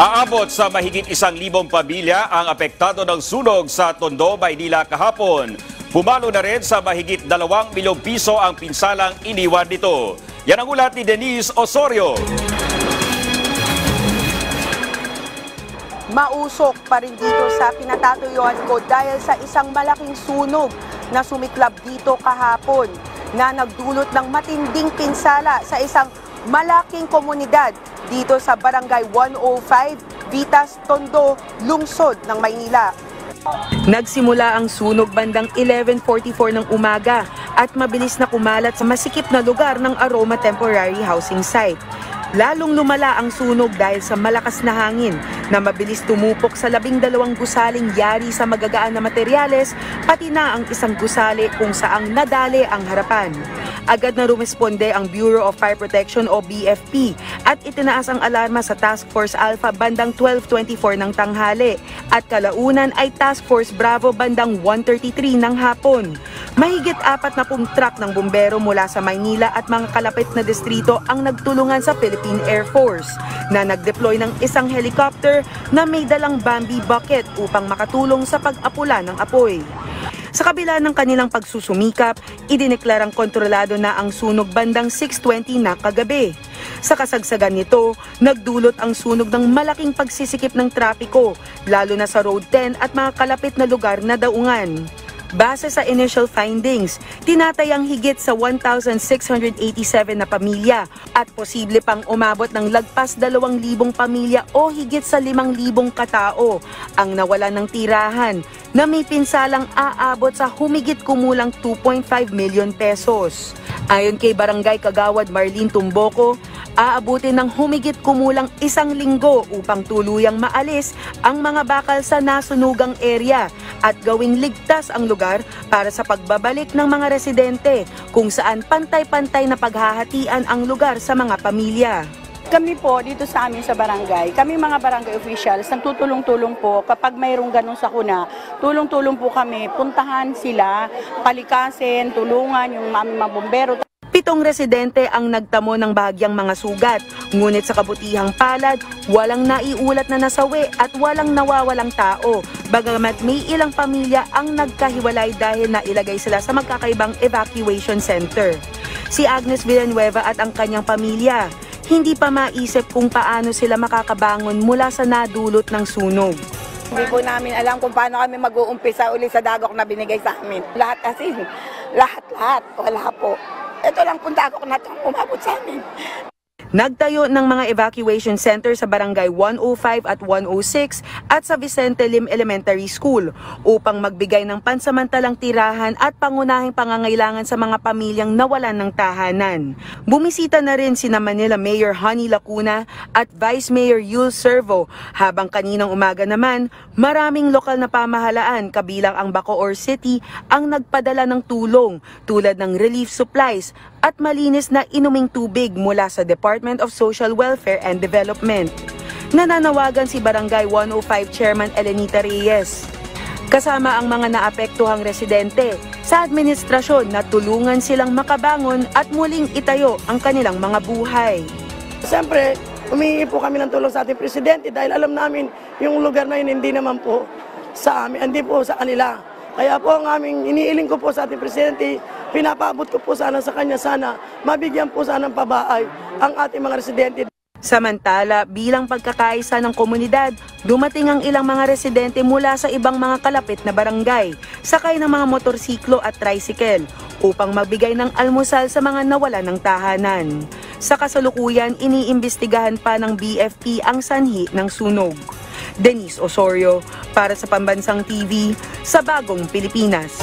Aabot sa mahigit 1,000 pamilya ang apektado ng sunog sa Tondo, Maynila kahapon. Pumalo na rin sa mahigit 2 milyong piso ang pinsalang iniwan nito. Yan ang ulat ni Denise Osorio. Mausok pa rin dito sa pinatatuyuan ko dahil sa isang malaking sunog na sumiklab dito kahapon na nagdulot ng matinding pinsala sa isang malaking komunidad dito sa Barangay 105, Vitas, Tondo, lungsod ng Maynila. Nagsimula ang sunog bandang 11:44 ng umaga at mabilis na kumalat sa masikip na lugar ng Aroma Temporary Housing Site. Lalong lumala ang sunog dahil sa malakas na hangin na mabilis tumupok sa 12 gusaling yari sa magagaan na materyales, pati na ang isang gusali kung saang nadali ang harapan. Agad na rumesponde ang Bureau of Fire Protection o BFP at itinaas ang alarma sa Task Force Alpha bandang 12:24 ng tanghali at kalaunan ay Task Force Bravo bandang 1:33 ng hapon. Mahigit 40 truck ng bumbero mula sa Maynila at mga kalapit na distrito ang nagtulungan sa Philippine Air Force na nag-deploy ng isang helicopter na may dalang Bambi bucket upang makatulong sa pag-apula ng apoy. Sa kabila ng kanilang pagsusumikap, idineklarang kontrolado na ang sunog bandang 6:20 na kagabi. Sa kasagsagan nito, nagdulot ang sunog ng malaking pagsisikip ng trapiko, lalo na sa Road 10 at mga kalapit na lugar na daungan. Base sa initial findings, tinatayang higit sa 1,687 na pamilya at posible pang umabot ng lagpas 2,000 pamilya o higit sa 5,000 katao ang nawalan ng tirahan na may pinsalang aabot sa humigit kumulang 2.5 milyon pesos. Ayon kay Barangay Kagawad Marlene Tumboco, aabutin ng humigit kumulang 1 linggo upang tuluyang maalis ang mga bakal sa nasunugang area at gawing ligtas ang lugar para sa pagbabalik ng mga residente kung saan pantay-pantay na paghahatian ang lugar sa mga pamilya. Kami po dito sa amin sa barangay, kami mga barangay officials, nagtutulong-tulong po kapag mayroong ganong sakuna, tulong-tulong po kami, puntahan sila, palikasin, tulungan yung mga bumbero. 7 residente ang nagtamo ng bahagyang mga sugat, ngunit sa kabutihang palad, walang naiulat na nasawi at walang nawawalang tao, bagamat may ilang pamilya ang nagkahiwalay dahil nailagay sila sa magkakaibang evacuation center. Si Agnes Villanueva at ang kanyang pamilya, hindi pa maisip kung paano sila makakabangon mula sa nadulot ng sunog. Hindi po namin alam kung paano kami mag-uumpisa uli sa dagok na binigay sa amin. Lahat kasi, lahat, wala po. Ito lang punta ako na itong umabot sa amin. Nagtayo ng mga evacuation center sa Barangay 105 at 106 at sa Vicente Lim Elementary School upang magbigay ng pansamantalang tirahan at pangunahing pangangailangan sa mga pamilyang nawalan ng tahanan. Bumisita na rin sina Manila Mayor Honey Lacuna at Vice Mayor Yul Servo, habang kaninang umaga naman maraming lokal na pamahalaan kabilang ang Bacoor City ang nagpadala ng tulong tulad ng relief supplies at malinis na inuming tubig mula sa Department of Social Welfare and Development. Nananawagan si Barangay 105 Chairman Elenita Reyes, kasama ang mga naapektuhang residente, sa administrasyon na tulungan silang makabangon at muling itayo ang kanilang mga buhay. Siyempre, humingi po kami ng tulong sa ating presidente dahil alam namin yung lugar na yun hindi naman po sa amin, hindi po sa kanila. Kaya po ang aming iniiling ko po sa ating presidente, pinapaabot ko po sana sa kanya, sana mabigyan po sana ng pabahay ang ating mga residente. Samantala, bilang pagkakaisa ng komunidad, dumating ang ilang mga residente mula sa ibang mga kalapit na barangay, sakay ng mga motorsiklo at tricycle, upang magbigay ng almusal sa mga nawalan ng tahanan. Sa kasalukuyan, iniimbestigahan pa ng BFP ang sanhi ng sunog. Denise Osorio, para sa Pambansang TV, sa Bagong Pilipinas.